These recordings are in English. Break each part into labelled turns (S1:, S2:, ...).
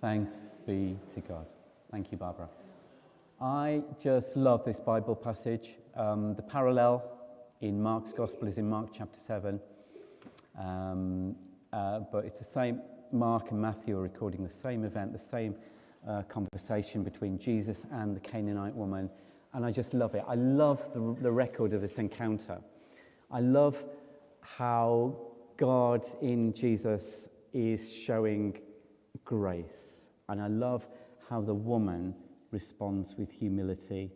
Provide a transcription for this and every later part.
S1: Thanks be to God. Thank you, Barbara. I just love this Bible passage. The parallel in Mark's Gospel is in Mark chapter 7. But it's the same. Mark and Matthew are recording the same event, the same conversation between Jesus and the Canaanite woman. And I just love it. I love the record of this encounter. I love how God in Jesus is showing grace. And I love how the woman responds with humility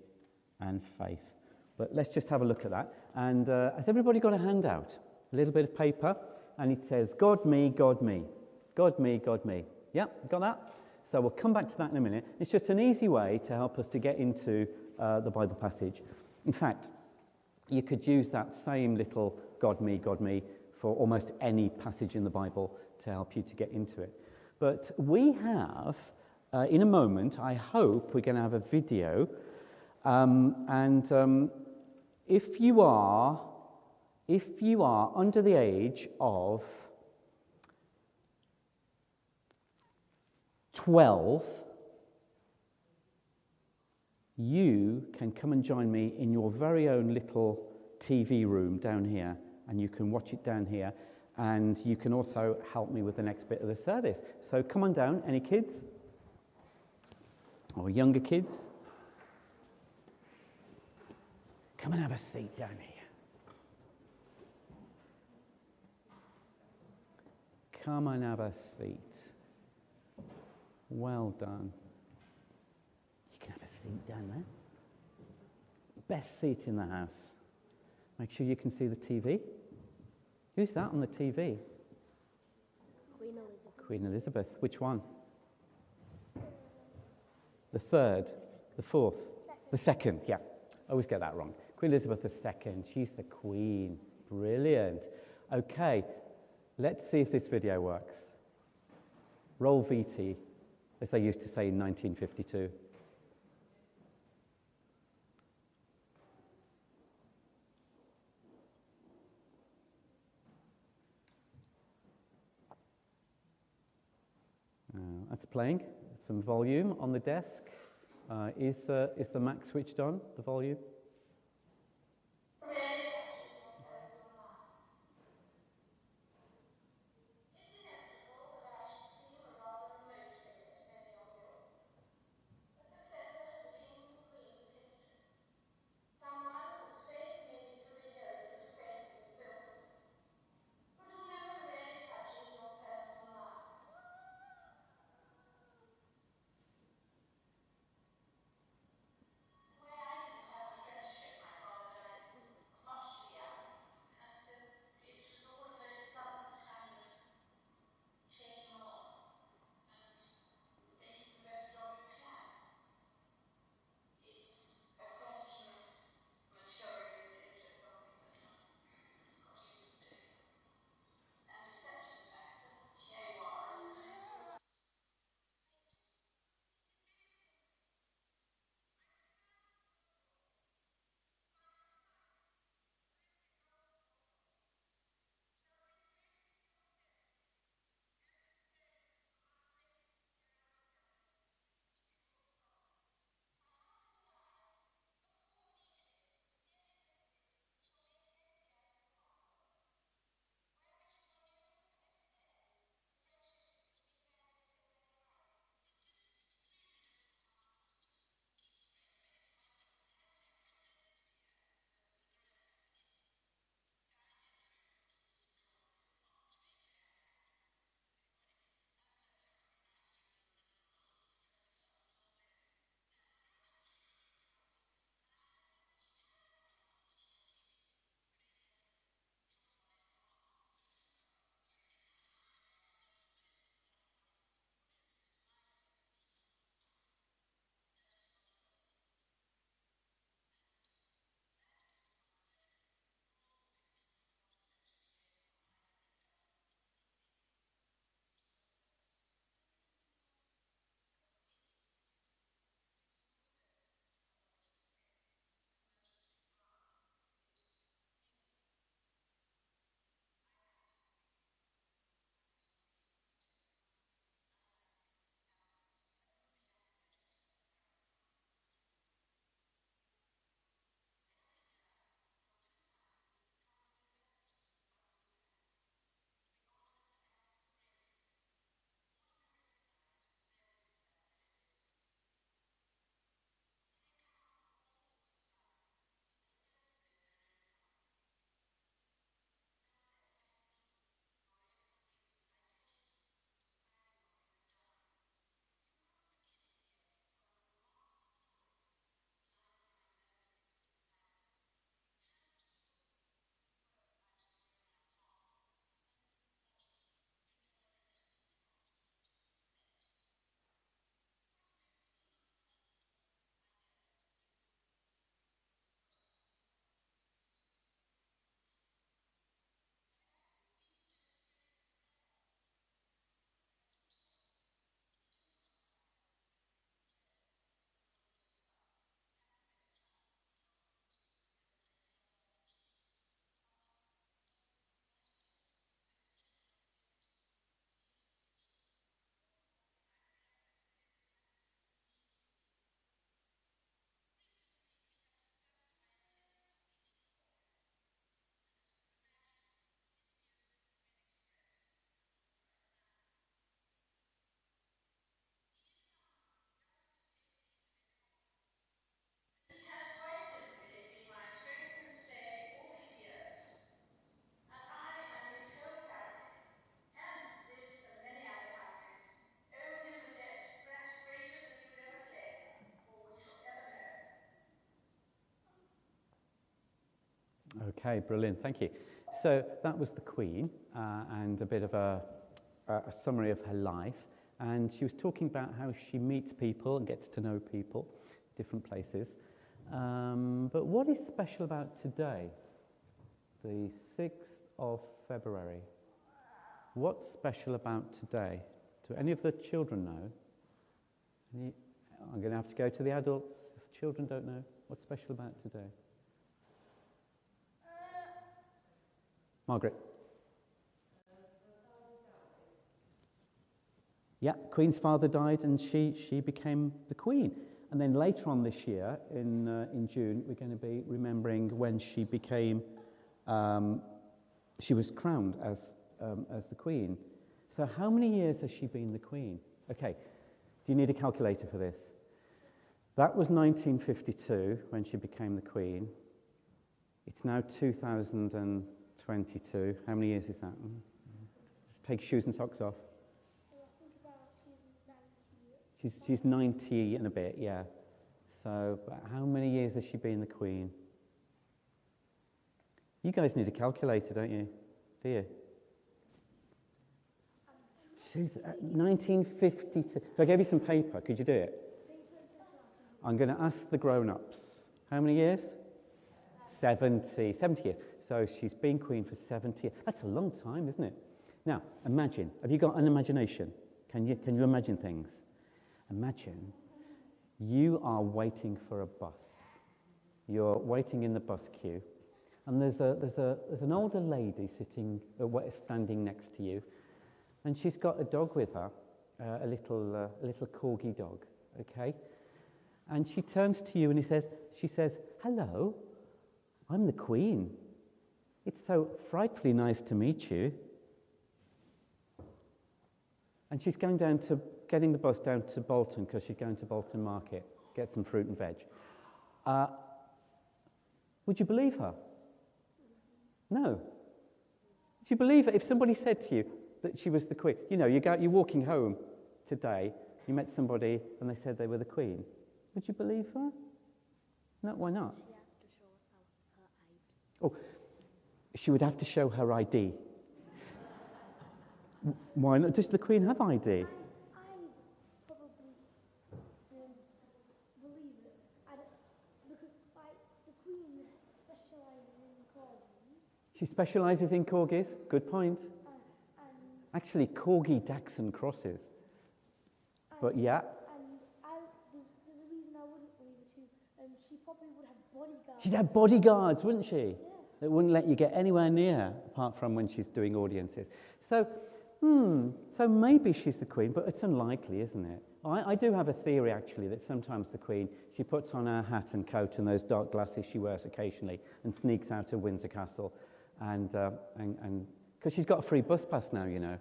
S1: and faith. But let's just have a look at that. And has everybody got a handout? A little bit of paper. And it says, God, me, God, me. God, me, God, me. Yeah, got that? So we'll come back to that in a minute. It's just an easy way to help us to get into the Bible passage. In fact, you could use that same little God, me for almost any passage in the Bible to help you to get into it. But we have, in a moment, I hope we're going to have a video. If you are under the age of 12, you can come and join me in your very own little TV room down here, and you can watch it down here, and you can also help me with the next bit of the service. So come on down, any kids? Or younger kids? Come and have a seat down here. Come and have a seat. Well done. You can have a seat down there. Best seat in the house. Make sure you can see the TV. Who's that on the TV?
S2: Queen Elizabeth.
S1: Queen Elizabeth. Which one? The third? The fourth? The second, yeah. I always get that wrong. Queen Elizabeth II. She's the Queen. Brilliant. Okay, let's see if this video works. Roll VT, as they used to say in 1952. That's playing. Some volume on the desk. Is the Mac switched on, the volume? Okay, brilliant, thank you. So that was the Queen and a bit of a summary of her life. And she was talking about how she meets people and gets to know people, different places. But what is special about today, the 6th of February? What's special about today? Do any of the children know? I'm going to have to go to the adults. If children don't know, what's special about today? Margaret? Yeah, Queen's father died and she became the Queen. And then later on this year, in June, we're going to be remembering when she became, she was crowned as the Queen. So how many years has she been the Queen? Okay, do you need a calculator for this? That was 1952 when she became the Queen. It's now 2022. How many years is that? Just take shoes and socks off. She's 90 and a bit, yeah. So how many years has she been the Queen? You guys need a calculator, don't you? Do you? 1952. If I gave you some paper, could you do it? I'm going to ask the grown-ups. How many years? 70 years. So she's been Queen for 70 years. That's a long time, isn't it? Now, imagine. Have you got an imagination? Can you imagine things? Imagine you are waiting for a bus. You're waiting in the bus queue, and there's an older lady standing next to you, and she's got a dog with her, a little corgi dog. Okay, and she turns to you and she says, "Hello, I'm the Queen. It's so frightfully nice to meet you." And she's getting the bus down to Bolton because she's going to Bolton Market, get some fruit and veg. Would you believe her? No. Would you believe it if somebody said to you that she was the Queen? You know, you're walking home today, you met somebody and they said they were the Queen. Would you believe her? No, why not?
S2: She has to show us her ID.
S1: Oh, she would have to show her ID. Why not? Does the Queen have ID?
S2: I probably believe it. Because the Queen specialises in corgis.
S1: She specialises in corgis. Good point. Actually, corgi Dachshund crosses. But yeah.
S2: And there's a reason I wouldn't believe it too. She probably would have bodyguards.
S1: She'd have bodyguards, wouldn't she?
S2: Yes.
S1: That wouldn't let you get anywhere near, apart from when she's doing audiences. So maybe she's the Queen, but it's unlikely, isn't it? I do have a theory, actually, that sometimes the Queen, she puts on her hat and coat and those dark glasses she wears occasionally and sneaks out of Windsor Castle, and because she's got a free bus pass now, you know.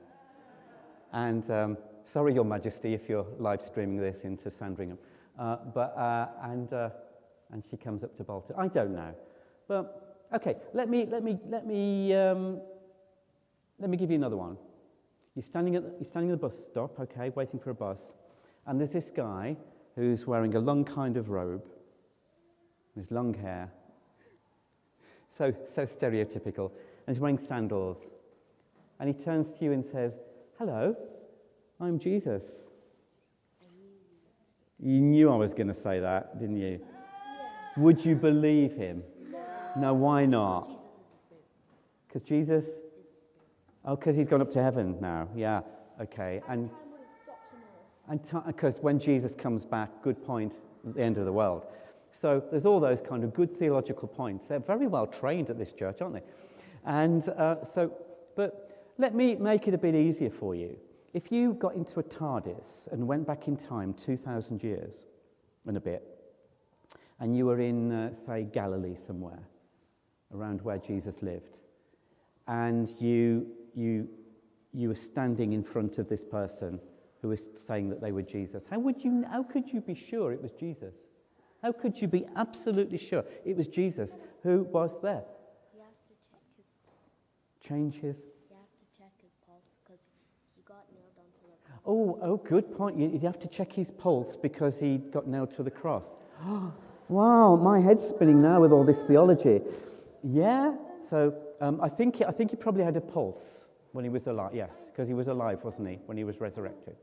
S1: And sorry, Your Majesty, if you're live streaming this into Sandringham, and she comes up to Bolton. I don't know, but okay. Let me give you another one. You're standing at the bus stop, okay, waiting for a bus, and there's this guy who's wearing a long kind of robe, his long hair, so stereotypical, and he's wearing sandals, and he turns to you and says, "Hello, I'm Jesus." You knew I was going to say that, didn't you?
S2: Yeah.
S1: Would you believe him? No, why not? Because Jesus? Oh, because he's gone up to heaven now. Yeah, okay. And because when Jesus comes back, good point, at the end of the world. So there's all those kind of good theological points. They're very well trained at this church, aren't they? And but let me make it a bit easier for you. If you got into a TARDIS and went back in time 2,000 years and a bit, and you were in, say, Galilee somewhere, around where Jesus lived, and you were standing in front of this person who was saying that they were Jesus, how could you be sure it was Jesus? How could you be absolutely sure it was Jesus who was there?
S2: He has to check his pulse.
S1: Change his?
S2: He has to check his pulse because he got nailed onto the cross.
S1: Oh, good point. You'd have to check his pulse because he got nailed to the cross. Wow, my head's spinning now with all this theology. Yeah, so I think he probably had a pulse when he was alive, yes, because he was alive, wasn't he, when he was resurrected.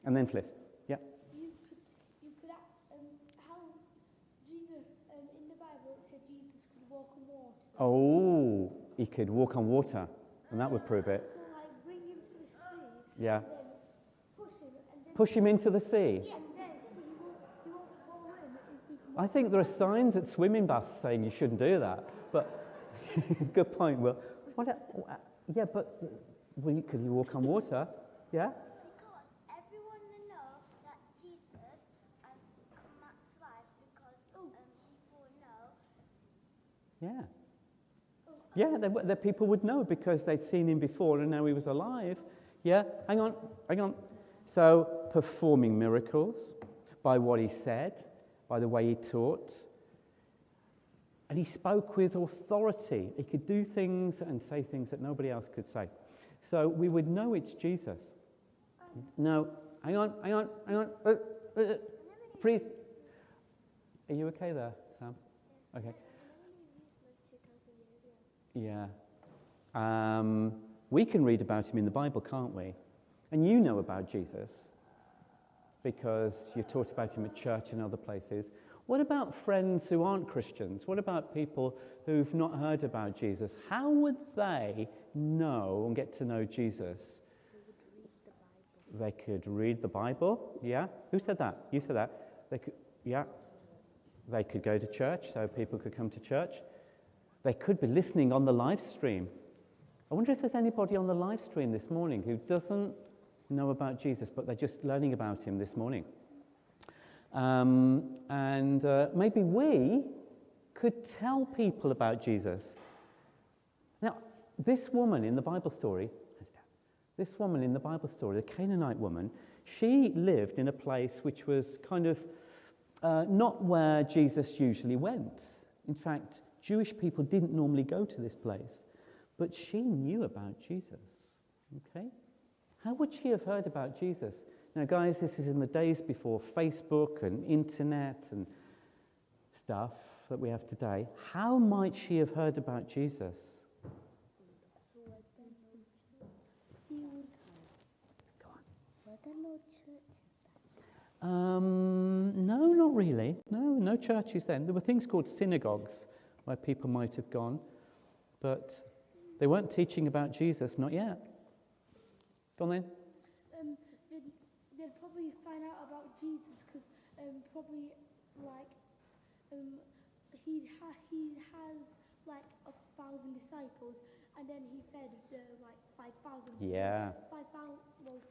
S1: And then Fliss, yeah.
S2: You could act, how Jesus, in the Bible it said Jesus could walk on water.
S1: Oh, he could walk on water, and that would prove it.
S2: So like bring him to the sea,
S1: Yeah.
S2: and then push him, and then
S1: Push him into the sea.
S2: and then he won't fall in if he can
S1: I think there are signs at swimming baths saying you shouldn't do that, but good point, Will. Yeah, but could you walk on water? Yeah?
S3: Because everyone know that Jesus has come back to life because people know.
S1: Yeah. Yeah, the people would know because they'd seen him before and now he was alive. Yeah, hang on. So, performing miracles by what he said, by the way he taught. And he spoke with authority. He could do things and say things that nobody else could say. So we would know it's Jesus. No, hang on. Freeze. Are you okay there, Sam? Okay. Yeah. We can read about him in the Bible, can't we? And you know about Jesus because you're taught about him at church and other places. What about friends who aren't Christians? What about people who've not heard about Jesus? How would they know and get to know Jesus? They could read the Bible. Yeah? Who said that? You said that. They could, yeah. They could go to church, so people could come to church. They could be listening on the live stream. I wonder if there's anybody on the live stream this morning who doesn't know about Jesus, but they're just learning about him this morning. Maybe we could tell people about Jesus. Now, this woman in the Bible story, the Canaanite woman, she lived in a place which was kind of not where Jesus usually went. In fact, Jewish people didn't normally go to this place, but she knew about Jesus. Okay? How would she have heard about Jesus? Now, guys, this is in the days before Facebook and internet and stuff that we have today. How might she have heard about Jesus? No, not really. No churches then. There were things called synagogues where people might have gone, but they weren't teaching about Jesus, not yet. Go on then.
S2: They'd probably find out about Jesus because probably like he has like 1,000 disciples, and then he fed the like 5,000.
S1: Yeah.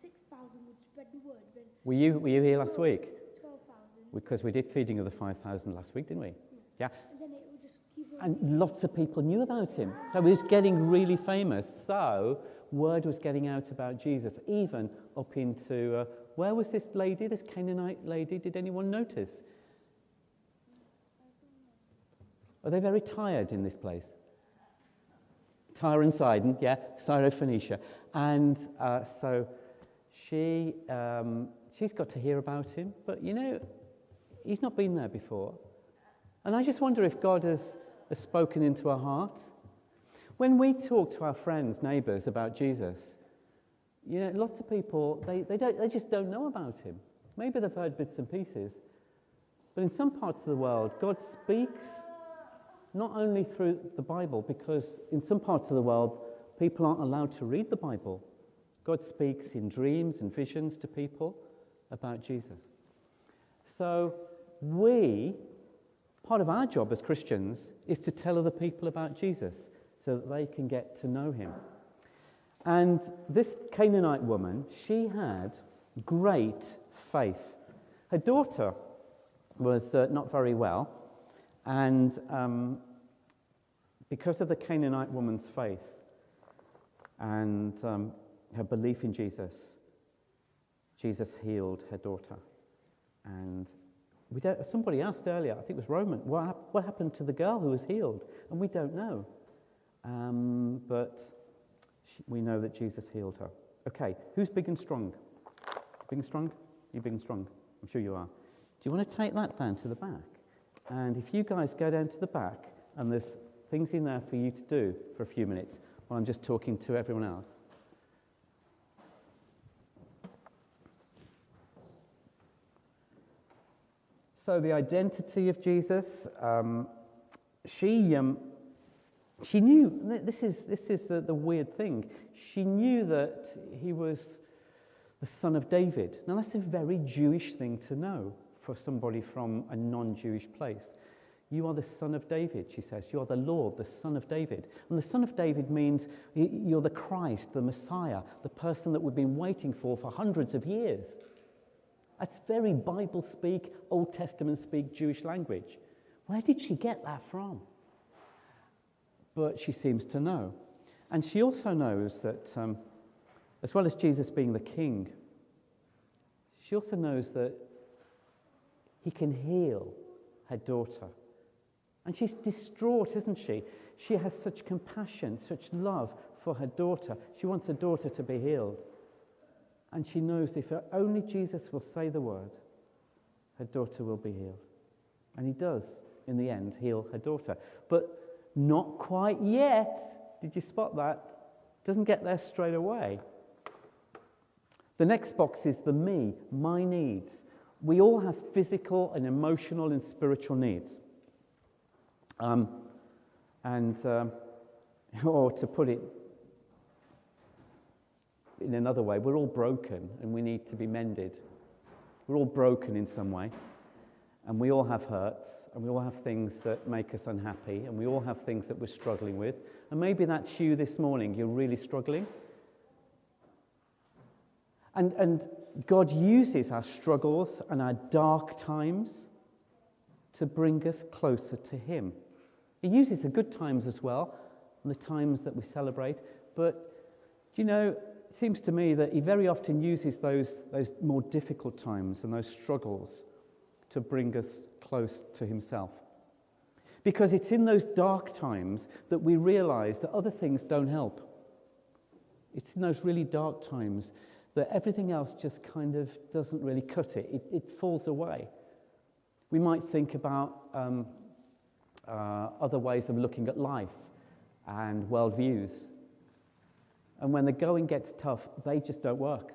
S2: 6,000 would spread the word. Then
S1: Were you here last week?
S2: 12,000.
S1: Because we did feeding of the 5,000 last week, didn't we? Yeah.
S2: And then it would just keep on.
S1: And lots of people knew about him. So he was getting really famous. So word was getting out about Jesus, even up into, where was this lady, this Canaanite lady? Did anyone notice? Are they very tired in this place? Tyre and Sidon, yeah, Syrophoenicia. And so she's got to hear about him, but you know, he's not been there before. And I just wonder if God has spoken into our hearts. When we talk to our friends, neighbours about Jesus, you know, lots of people, they just don't know about him. Maybe they've heard bits and pieces. But in some parts of the world, God speaks not only through the Bible, because in some parts of the world, people aren't allowed to read the Bible. God speaks in dreams and visions to people about Jesus. So part of our job as Christians is to tell other people about Jesus so that they can get to know him. And this Canaanite woman, she had great faith. Her daughter was not very well, and because of the Canaanite woman's faith and her belief in Jesus, Jesus healed her daughter. And somebody asked earlier, I think it was Roman, what happened to the girl who was healed? And we don't know. But we know that Jesus healed her. Okay, who's big and strong? Big and strong? You're big and strong. I'm sure you are. Do you want to take that down to the back? And if you guys go down to the back, and there's things in there for you to do for a few minutes while I'm just talking to everyone else. So the identity of Jesus, she knew, this is the weird thing, she knew that he was the son of David. Now that's a very Jewish thing to know for somebody from a non-Jewish place. You are the son of David, she says. You are the Lord, the son of David. And the son of David means you're the Christ, the Messiah, the person that we've been waiting for hundreds of years. That's very Bible-speak, Old Testament-speak Jewish language. Where did she get that from? But she seems to know. And she also knows that, as well as Jesus being the king, she also knows that he can heal her daughter. And she's distraught, isn't she? She has such compassion, such love for her daughter. She wants her daughter to be healed. And she knows if only Jesus will say the word, her daughter will be healed. And he does, in the end, heal her daughter. But not quite yet. Did you spot that? Doesn't get there straight away. The next box is the me, my needs. We all have physical and emotional and spiritual needs. Or to put it in another way, we're all broken and we need to be mended. We're all broken in some way. And we all have hurts, and we all have things that make us unhappy, and we all have things that we're struggling with. And maybe that's you this morning, you're really struggling. And God uses our struggles and our dark times to bring us closer to him. He uses the good times as well, and the times that we celebrate. But, do you know, it seems to me that he very often uses those more difficult times and those struggles to bring us close to himself. Because it's in those dark times that we realize that other things don't help. It's in those really dark times that everything else just kind of doesn't really cut it. It falls away. We might think about other ways of looking at life and worldviews. And when the going gets tough, they just don't work.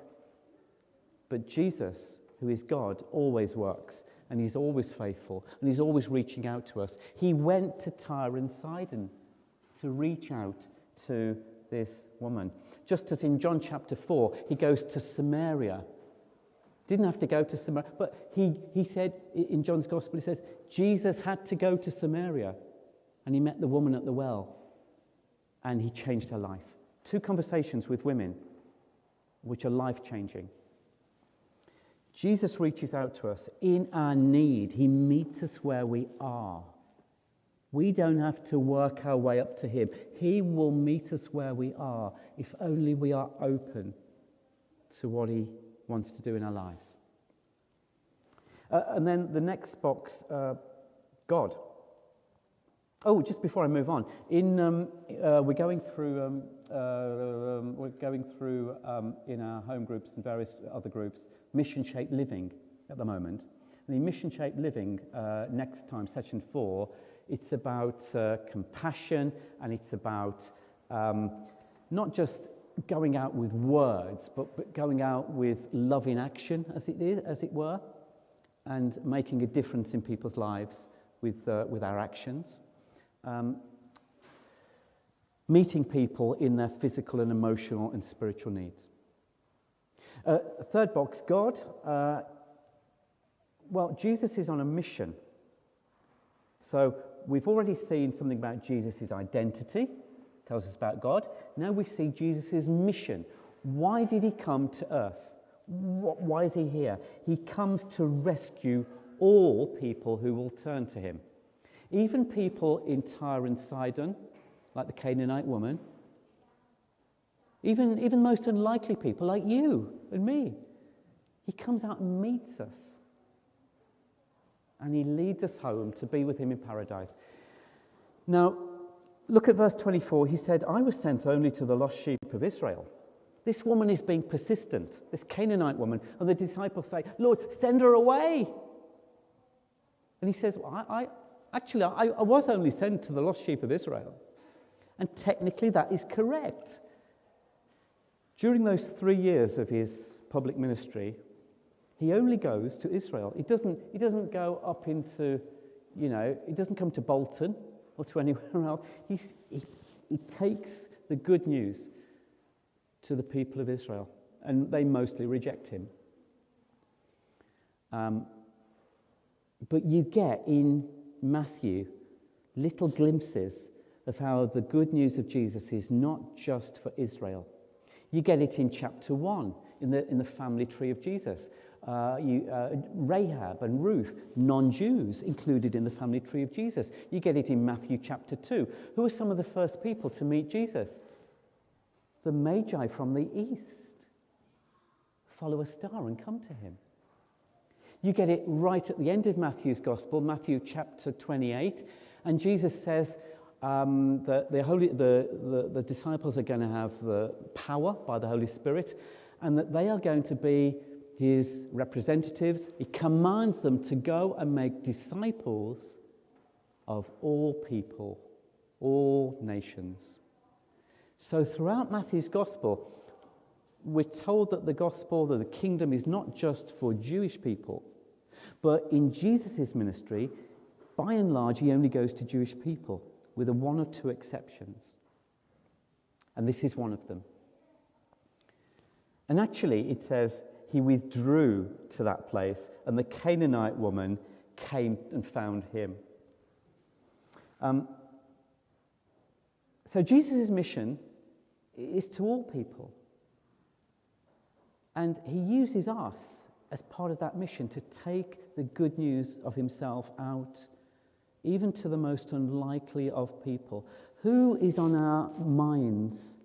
S1: But Jesus, who is God, always works. And he's always faithful, and he's always reaching out to us. He went to Tyre and Sidon to reach out to this woman. Just as in John chapter 4, he goes to Samaria. Didn't have to go to Samaria, but he said, in John's Gospel, he says, Jesus had to go to Samaria, and he met the woman at the well, and he changed her life. 2 conversations with women, which are life-changing. Jesus reaches out to us in our need. He meets us where we are. We don't have to work our way up to him. He will meet us where we are, if only we are open to what he wants to do in our lives. And then the next box, God. Oh, just before I move on, we're going through in our home groups and various other groups, mission-shaped living at the moment. And in mission-shaped living, next time, session 4, it's about compassion, and it's about not just going out with words, but going out with love in action, as it were, and making a difference in people's lives with our actions. Meeting people in their physical and emotional and spiritual needs. Third box, God. Well, Jesus is on a mission. So we've already seen something about Jesus' identity, tells us about God. Now we see Jesus' mission. Why did he come to earth? Why is he here? He comes to rescue all people who will turn to him. Even people in Tyre and Sidon, like the Canaanite woman, even most unlikely people like you and me. He comes out and meets us. And he leads us home to be with him in paradise. Now, look at verse 24. He said, I was sent only to the lost sheep of Israel. This woman is being persistent, this Canaanite woman. And the disciples say, Lord, send her away. And he says, well, Actually, I was only sent to the lost sheep of Israel. And technically that is correct. During those 3 years of his public ministry, he only goes to Israel. He doesn't go up into, he doesn't come to Bolton or to anywhere else. He takes the good news to the people of Israel, and they mostly reject him. But you get in Matthew little glimpses of how the good news of Jesus is not just for Israel. You get it in chapter 1, in the family tree of Jesus. Rahab and Ruth, non-Jews, included in the family tree of Jesus. You get it in Matthew chapter 2. Who are some of the first people to meet Jesus? The Magi from the east follow a star and come to him. You get it right at the end of Matthew's Gospel, Matthew chapter 28, and Jesus says that the disciples are going to have the power by the Holy Spirit, and that they are going to be his representatives. He commands them to go and make disciples of all people, all nations. So throughout Matthew's Gospel, we're told that the kingdom is not just for Jewish people, but in Jesus' ministry, by and large, he only goes to Jewish people, with one or two exceptions. And this is one of them. And actually, it says he withdrew to that place, and the Canaanite woman came and found him. So Jesus' mission is to all people. And he uses us as part of that mission to take the good news of himself out, even to the most unlikely of people. Who is on our minds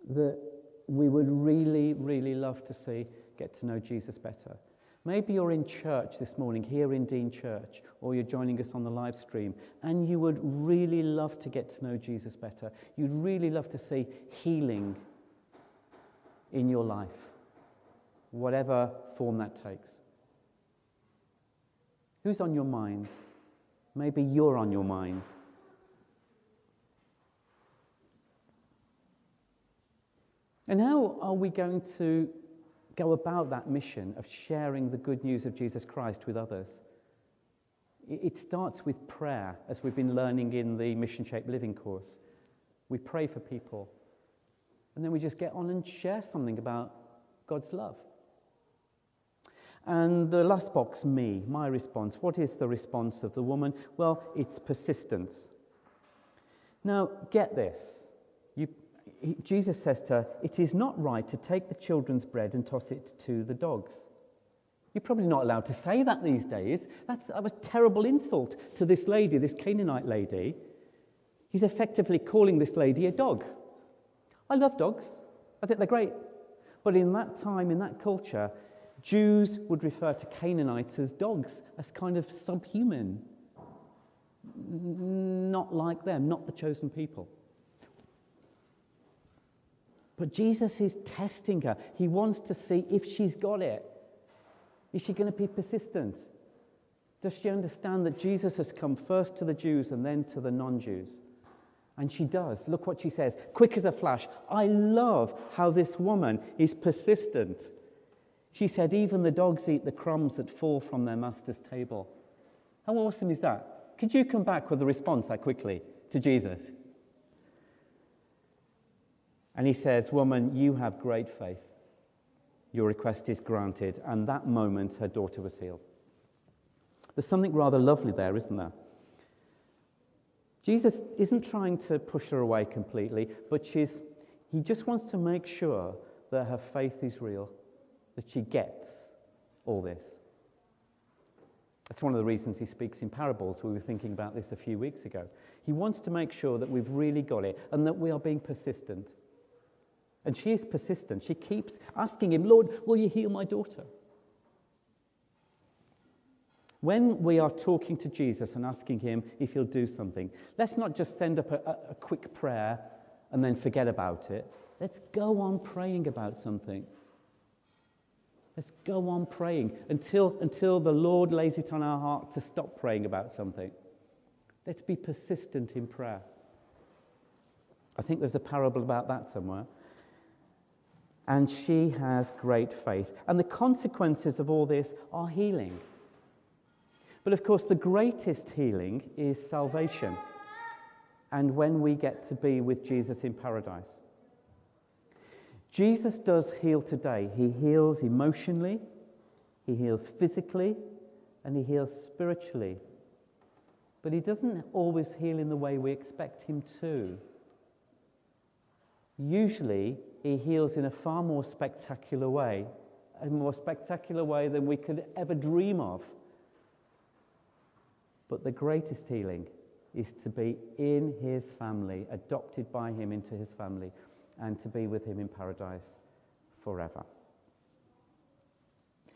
S1: that we would really, really love to see get to know Jesus better? Maybe you're in church this morning, here in Deane Church, or you're joining us on the live stream, and you would really love to get to know Jesus better. You'd really love to see healing in your life, whatever form that takes. Who's on your mind? Maybe you're on your mind. And how are we going to go about that mission of sharing the good news of Jesus Christ with others? It starts with prayer, as we've been learning in the Mission Shaped Living course. We pray for people, and then we just get on and share something about God's love. And the last box, me, my response. What is the response of the woman? Well, it's persistence. Now, get this. Jesus says to her, "It is not right to take the children's bread and toss it to the dogs." You're probably not allowed to say that these days. That's a terrible insult to this lady, this Canaanite lady. He's effectively calling this lady a dog. I love dogs. I think they're great. But in that time, in that culture, Jews would refer to Canaanites as dogs, as kind of subhuman. Not like them, not the chosen people. But Jesus is testing her. He wants to see if she's got it. Is she going to be persistent? Does she understand that Jesus has come first to the Jews and then to the non-Jews? And she does. Look what she says, quick as a flash. I love how this woman is persistent. She said, even the dogs eat the crumbs that fall from their master's table. How awesome is that? Could you come back with a response that quickly to Jesus? And he says, woman, you have great faith. Your request is granted. And that moment, her daughter was healed. There's something rather lovely there, isn't there? Jesus isn't trying to push her away completely, but he just wants to make sure that her faith is real, that she gets all this. That's one of the reasons he speaks in parables. We were thinking about this a few weeks ago. He wants to make sure that we've really got it and that we are being persistent. And she is persistent. She keeps asking him, Lord, will you heal my daughter? When we are talking to Jesus and asking him if he'll do something, let's not just send up a quick prayer and then forget about it. Let's go on praying about something. Let's go on praying until the Lord lays it on our heart to stop praying about something. Let's be persistent in prayer. I think there's a parable about that somewhere. And she has great faith. And the consequences of all this are healing. But of course, the greatest healing is salvation. And when we get to be with Jesus in paradise. Jesus does heal today. He heals emotionally, he heals physically, and he heals spiritually. But he doesn't always heal in the way we expect him to. Usually, he heals in a far more spectacular way, a more spectacular way than we could ever dream of. But the greatest healing is to be in his family, adopted by him into his family, and to be with him in paradise forever.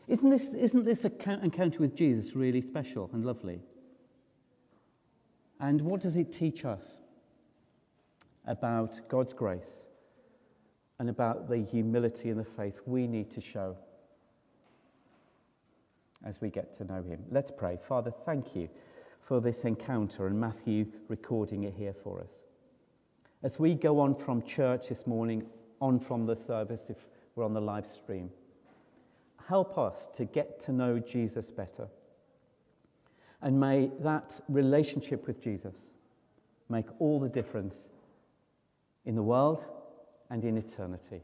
S1: Isn't this encounter with Jesus really special and lovely? And what does it teach us about God's grace and about the humility and the faith we need to show as we get to know him? Let's pray. Father, thank you for this encounter and Matthew recording it here for us. As we go on from church this morning, on from the service if we're on the live stream, help us to get to know Jesus better. And may that relationship with Jesus make all the difference in the world and in eternity.